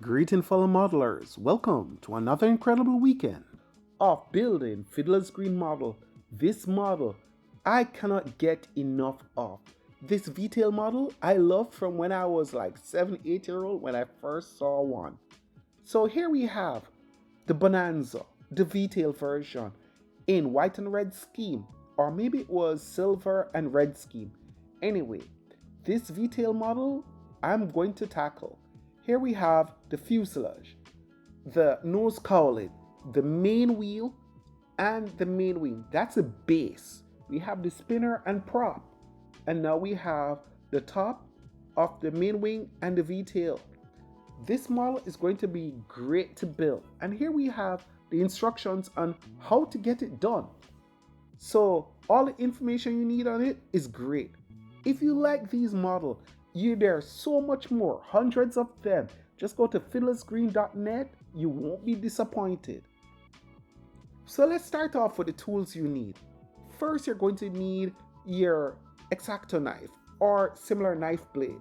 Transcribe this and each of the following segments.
Greetings, fellow modelers. Welcome to another incredible weekend of building Fiddlers Green model. This model I cannot get enough of. This V-tail model I loved from when I was like 7, 8 year old when I first saw one. So here we have the Bonanza, the V-tail version in white and red scheme, or maybe it was silver and red scheme. Anyway, this V-tail model I'm going to tackle. Here we have the fuselage, the nose cowling, the main wheel, and the main wing. That's a base. We have the spinner and prop. And now we have the top of the main wing and the V-tail. This model is going to be great to build. And here we have the instructions on how to get it done. So all the information you need on it is great. If you like these models, there's so much more, hundreds of them. Just go to fiddlersgreen.net. You won't be disappointed. So let's start off with the tools you need. First, you're going to need your X-Acto knife or similar knife blade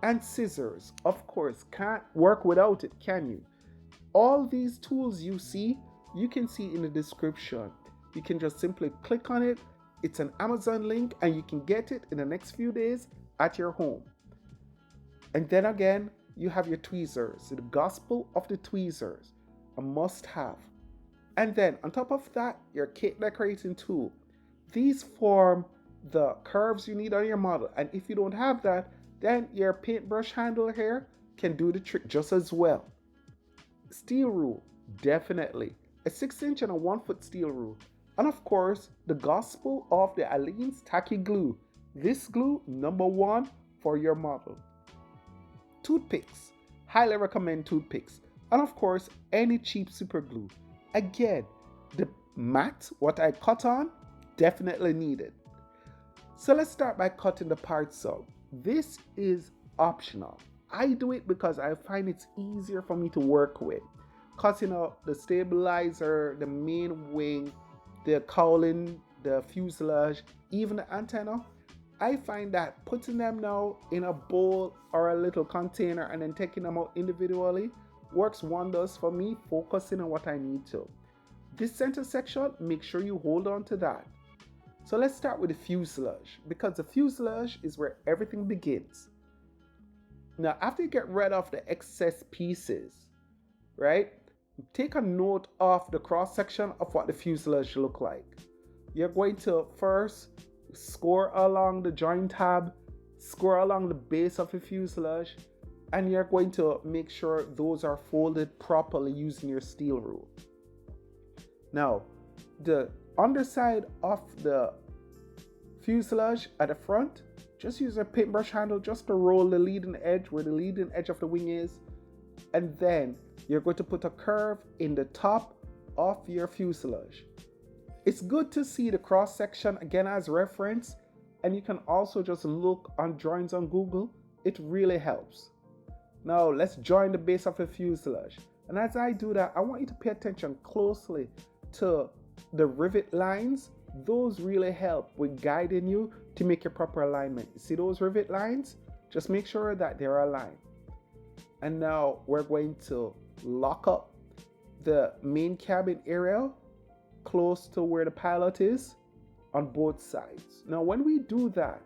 and scissors. Of course, can't work without it, can you? All these tools you see, you can see in the description. You can just simply click on it. It's an Amazon link and you can get it in the next few days at your home. And then again, you have your tweezers, the gospel of the tweezers, a must have. And then on top of that, your cake decorating tool. These form the curves you need on your model. And if you don't have that, then your paintbrush handle here can do the trick just as well. Steel rule, definitely. A 6-inch and a 1-foot steel rule. And of course, the gospel of the Aleene's tacky glue. This glue, #1 for your model. Toothpicks, highly recommend toothpicks. And of course, any cheap super glue. Again, the mat, what I cut on, definitely needed. So let's start by cutting the parts out. This is optional. I do it because I find it's easier for me to work with. Cutting out the stabilizer, the main wing, the cowling, the fuselage, even the antenna. I find that putting them now in a bowl or a little container and then taking them out individually works wonders for me focusing on what I need to. This center section, make sure you hold on to that. So let's start with the fuselage, because the fuselage is where everything begins. Now, after you get rid of the excess pieces, right, take a note of the cross section of what the fuselage look like. You're going to first score along the joint tab, score along the base of the fuselage, and you're going to make sure those are folded properly using your steel rule. Now, the underside of the fuselage at the front, just use a paintbrush handle just to roll the leading edge where the leading edge of the wing is, and then you're going to put a curve in the top of your fuselage. It's good to see the cross section again as reference, and you can also just look on drawings on Google. It really helps. Now let's join the base of the fuselage. And as I do that, I want you to pay attention closely to the rivet lines. Those really help with guiding you to make your proper alignment. See those rivet lines? Just make sure that they're aligned. And now we're going to lock up the main cabin area close to where the pilot is on both sides. Now when we do that,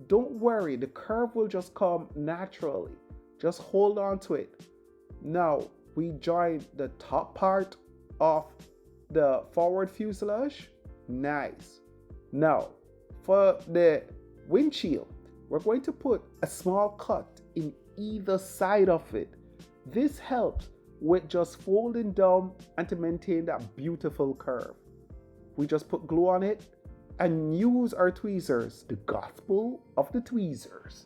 don't worry, the curve will just come naturally. Just hold on to it. Now we join the top part of the forward fuselage. Nice. Now for the windshield, we're going to put a small cut in either side of it. This helps with just folding down and to maintain that beautiful curve. We just put glue on it and use our tweezers, the gospel of the tweezers,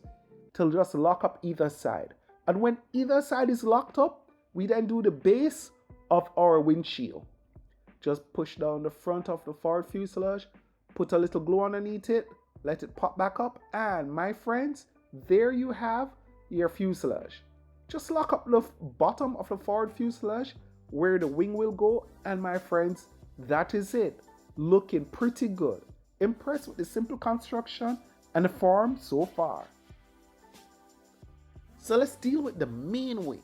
to just lock up either side. And when either side is locked up, we then do the base of our windshield. Just push down the front of the forward fuselage, put a little glue underneath it, let it pop back up, and my friends, there you have your fuselage. Just lock up the bottom of the forward fuselage where the wing will go, and my friends, that is it. Looking pretty good. Impressed with the simple construction and the form so far. So let's deal with the main wing.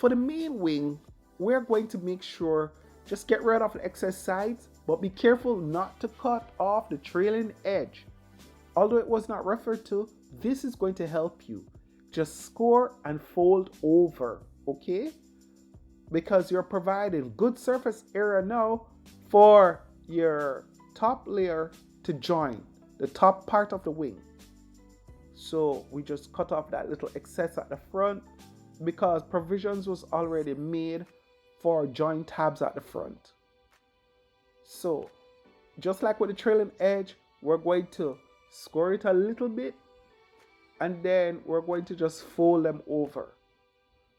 For the main wing, we're going to make sure just get rid of the excess sides, but be careful not to cut off the trailing edge. Although it was not referred to, this is going to help you. Just score and fold over, okay? Because you're providing good surface area now for your top layer to join the top part of the wing. So we just cut off that little excess at the front because provisions was already made for joint tabs at the front. So just like with the trailing edge, we're going to score it a little bit and then we're going to just fold them over.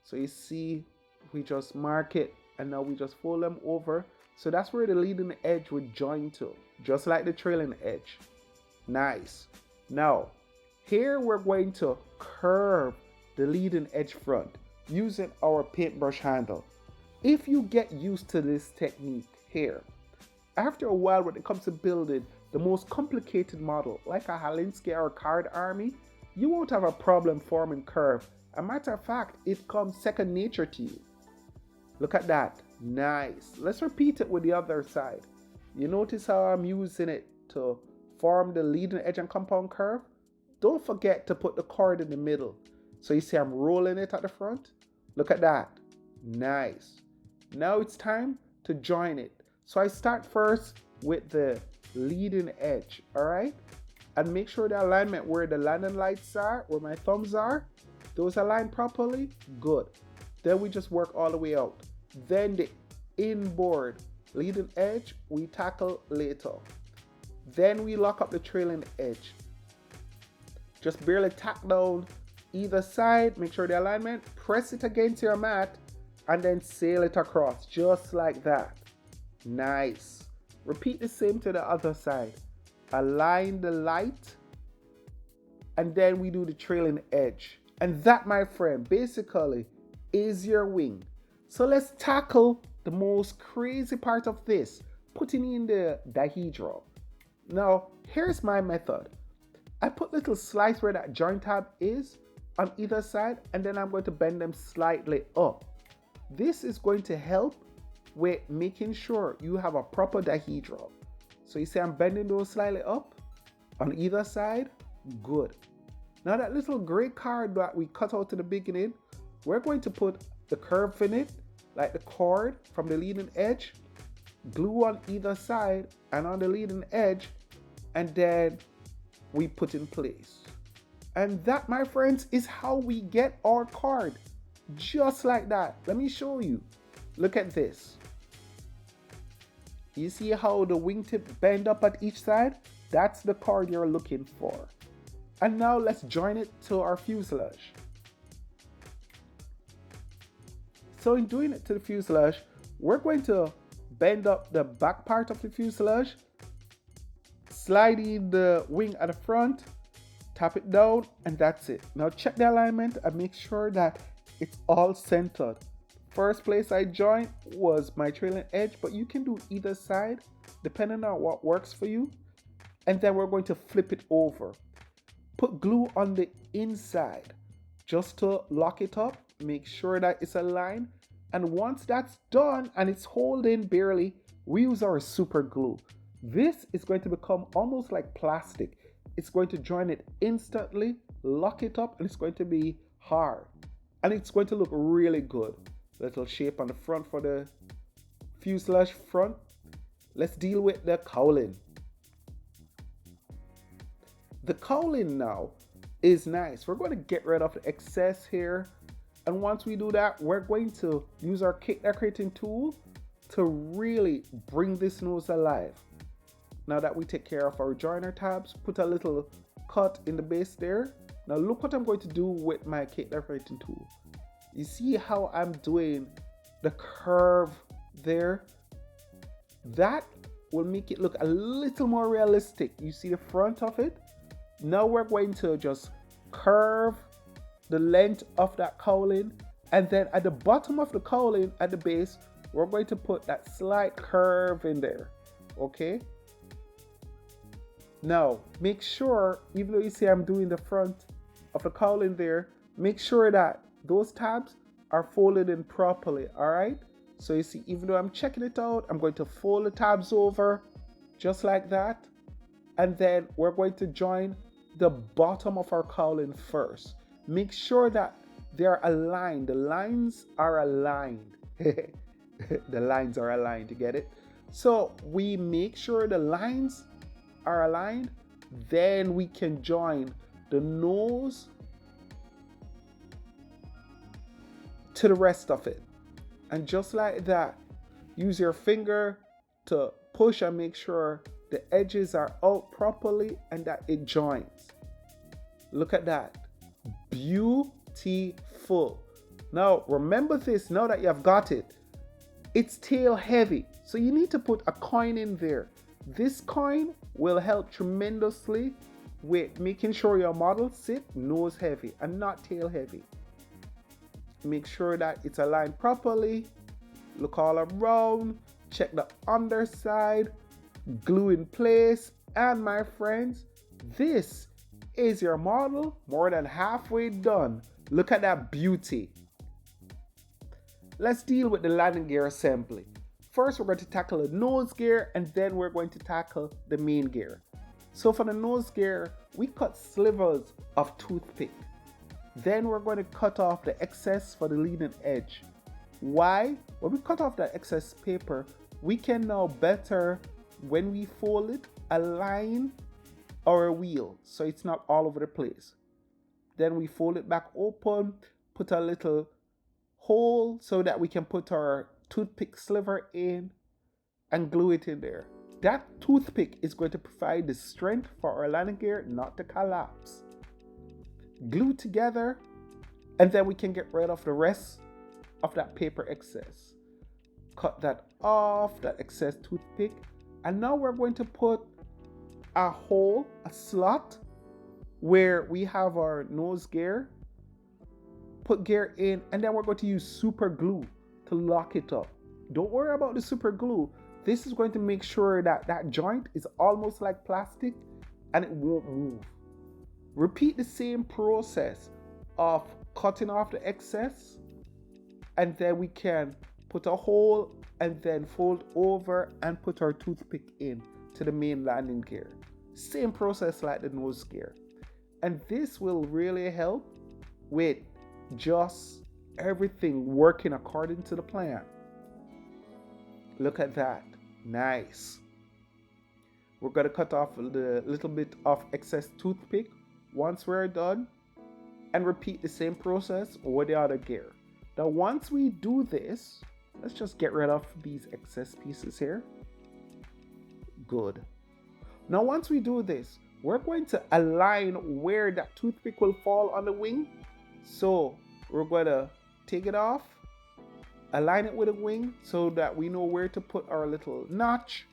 So you see, we just mark it and now we just fold them over. So that's where the leading edge would join to, just like the trailing edge. Nice. Now, here we're going to curve the leading edge front using our paintbrush handle. If you get used to this technique here, after a while when it comes to building the most complicated model like a Halinsky or Card Army, you won't have a problem forming curve. As a matter of fact, it comes second nature to you. Look at that. Nice. Let's repeat it with the other side. You notice how I'm using it to form the leading edge and compound curve? Don't forget to put the cord in the middle. So you see I'm rolling it at the front? Look at that. Nice. Now it's time to join it. So I start first with the leading edge, all right? And make sure the alignment where the landing lights are, where my thumbs are, those align properly. Good. Then we just work all the way out. Then the inboard leading edge we tackle later. Then we lock up the trailing edge. Just barely tack down either side, make sure the alignment, press it against your mat, and then sail it across, just like that. Nice. Repeat the same to the other side. Align the light, and then we do the trailing edge. And that, my friend, basically is your wing. So let's tackle the most crazy part of this, putting in the dihedral. Now, here's my method. I put little slice where that joint tab is on either side, and then I'm going to bend them slightly up. This is going to help with making sure you have a proper dihedral. So you see I'm bending those slightly up on either side. Good. Now that little gray card that we cut out to the beginning, we're going to put the curve in it, like the cord from the leading edge, glue on either side and on the leading edge, and then we put in place. And that, my friends, is how we get our card. Just like that. Let me show you. Look at this. You see how the wingtip bend up at each side? That's the card you're looking for. And now let's join it to our fuselage. So in doing it to the fuselage, we're going to bend up the back part of the fuselage, slide in the wing at the front, tap it down, and that's it. Now check the alignment and make sure that it's all centered. First place I joined was my trailing edge, but you can do either side depending on what works for you. And then we're going to flip it over. Put glue on the inside just to lock it up. Make sure that it's aligned. And once that's done and it's holding barely, we use our super glue. This is going to become almost like plastic. It's going to join it instantly, lock it up, and it's going to be hard. And it's going to look really good. Little shape on the front for the fuselage front. Let's deal with the cowling. The cowling now is nice. We're going to get rid of the excess here. And once we do that, we're going to use our cake decorating tool to really bring this nose alive. Now that we take care of our joiner tabs, put a little cut in the base there. Now look what I'm going to do with my cake decorating tool. You see how I'm doing the curve there? That will make it look a little more realistic. You see the front of it? Now we're going to just curve the length of that cowling, and then at the bottom of the cowling at the base, we're going to put that slight curve in there, okay? Now, make sure, even though you see I'm doing the front of the cowling there, make sure that those tabs are folded in properly, all right? So you see, even though I'm checking it out, I'm going to fold the tabs over just like that. And then we're going to join the bottom of our cowling first. Make sure that they're aligned. The lines are aligned. The lines are aligned, you get it? So we make sure the lines are aligned, then we can join the nose to the rest of it. And just like that, use your finger to push and make sure the edges are out properly and that it joins. Look at that. Beautiful. Now remember this, now that you've got it, it's tail heavy, so you need to put a coin in there. This coin will help tremendously with making sure your model sit nose heavy and not tail heavy. Make sure that it's aligned properly. Look all around, check the underside, glue in place, and my friends, this is your model more than halfway done. Look at that beauty. Let's deal with the landing gear assembly. First, we're going to tackle the nose gear, and then we're going to tackle the main gear. So for the nose gear, we cut slivers of toothpick. Then we're going to cut off the excess for the leading edge. Why? When we cut off the excess paper, we can now better, when we fold it, align our wheel so it's not all over the place. Then we fold it back open, put a little hole so that we can put our toothpick sliver in and glue it in there. That toothpick is going to provide the strength for our landing gear not to collapse. Glue together, and then we can get rid of the rest of that paper excess. Cut that off, that excess toothpick, and now we're going to put a hole, a slot, where we have our nose gear. Put gear in, and then we're going to use super glue to lock it up. Don't worry about the super glue. This is going to make sure that that joint is almost like plastic and it won't move. Repeat the same process of cutting off the excess, and then we can put a hole and then fold over and put our toothpick in to the main landing gear. Same process like the nose gear. And this will really help with just everything working according to the plan. Look at that. Nice. We're going to cut off the little bit of excess toothpick once we're done, and repeat the same process with the other gear. Now once we do this, let's just get rid of these excess pieces here. Good. Now once we do this, we're going to align where that toothpick will fall on the wing. So we're going to take it off, align it with a wing so that we know where to put our little notch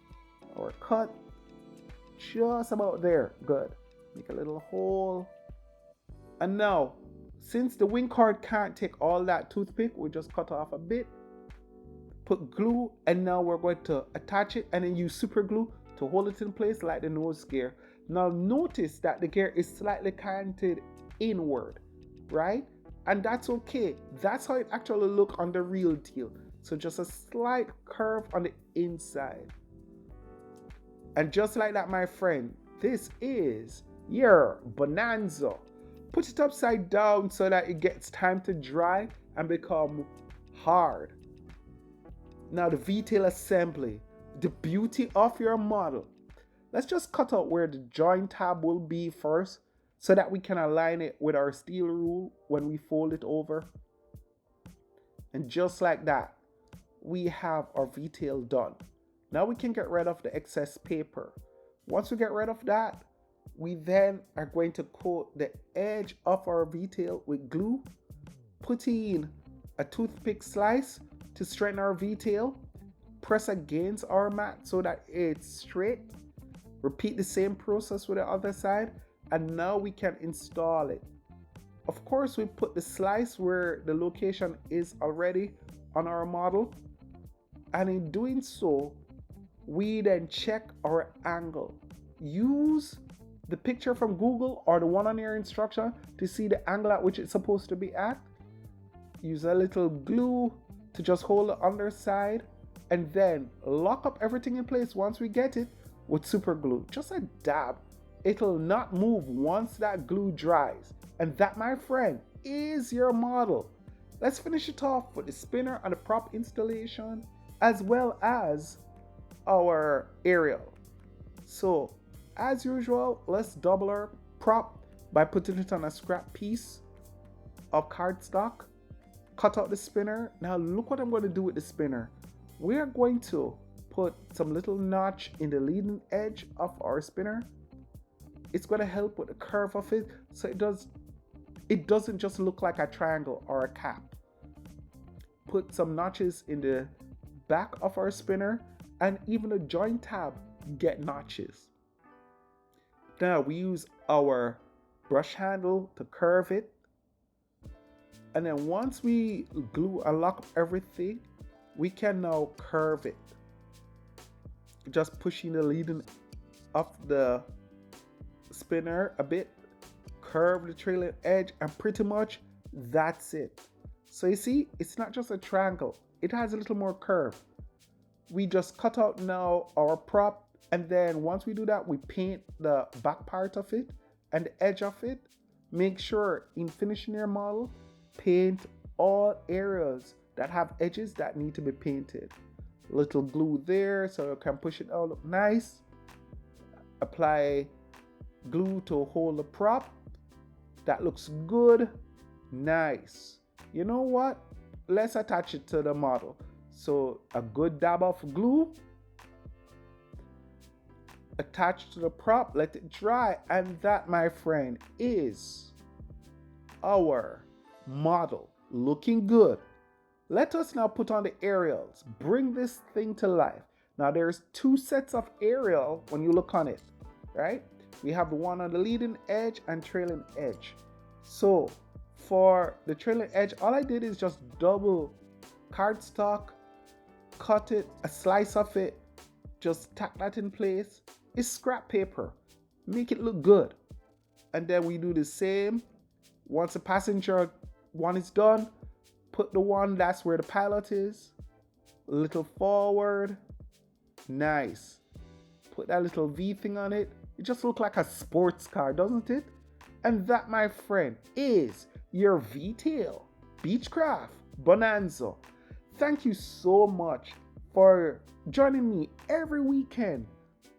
or cut. Just about there. Good. Make a little hole. And now, since the wing card can't take all that toothpick, we just cut off a bit, put glue, and now we're going to attach it and then use super glue to hold it in place like the nose gear. Now notice that the gear is slightly canted inward, right? And that's okay. That's how it actually looks on the real deal. So just a slight curve on the inside. And just like that, my friend, this is your Bonanza. Put it upside down so that it gets time to dry and become hard. Now the V-tail assembly, the beauty of your model. Let's just cut out where the joint tab will be first so that we can align it with our steel rule when we fold it over. And just like that, we have our V-tail done. Now we can get rid of the excess paper. Once we get rid of that, we then are going to coat the edge of our V-tail with glue, put in a toothpick slice to straighten our V-tail, press against our mat so that it's straight. Repeat the same process with the other side, and now we can install it. Of course, we put the slice where the location is already on our model, and in doing so, we then check our angle. Use the picture from Google or the one on your instruction to see the angle at which it's supposed to be at. use a little glue to just hold the underside, and then lock up everything in place once we get it with super glue. Just a dab. It'll not move once that glue dries. And that, my friend, is your model. Let's finish it off with the spinner and the prop installation, as well as our aerial. So, as usual, let's double our prop by putting it on a scrap piece of cardstock. Cut out the spinner. Now look what I'm going to do with the spinner. We are going to put some little notch in the leading edge of our spinner. It's going to help with the curve of it, so it doesn't just look like a triangle or a cap. Put some notches in the back of our spinner, and even the joint tab get notches. Now we use our brush handle to curve it, and then once we glue and lock up everything, we can now curve it. Just pushing the leading of the spinner a bit, curve the trailing edge, and pretty much that's it. So you see, it's not just a triangle, it has a little more curve. We just cut out now our prop, and then once we do that, we paint the back part of it and the edge of it. Make sure in finishing your model, paint all areas that have edges that need to be painted. Little glue there so you can push it out, look nice. Apply glue to hold the prop. That looks good. Nice. You know what? Let's attach it to the model. So a good dab of glue. Attach to the prop, let it dry, and that, my friend, is our model looking good. Let us now put on the aerials. Bring this thing to life. Now there's two sets of aerial when you look on it, right? We have the one on the leading edge and trailing edge. So for the trailing edge, all I did is just double cardstock, cut it, a slice of it, just tack that in place. It's scrap paper. Make it look good. And then we do the same. Once the passenger one is done, put the one that's where the pilot is a little forward. Nice. Put that little V thing on it. It just looks like a sports car, doesn't it? And that, my friend, is your V-tail Beechcraft Bonanza. Thank you so much for joining me every weekend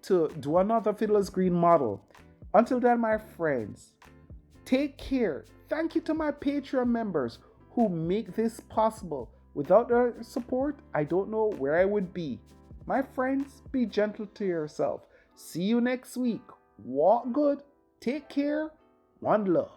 to do another Fiddlers Green model. Until then, my friends, take care. Thank you to my Patreon members who make this possible. Without their support, I don't know where I would be. My friends, be gentle to yourself. See you next week. Walk good. Take care. One love.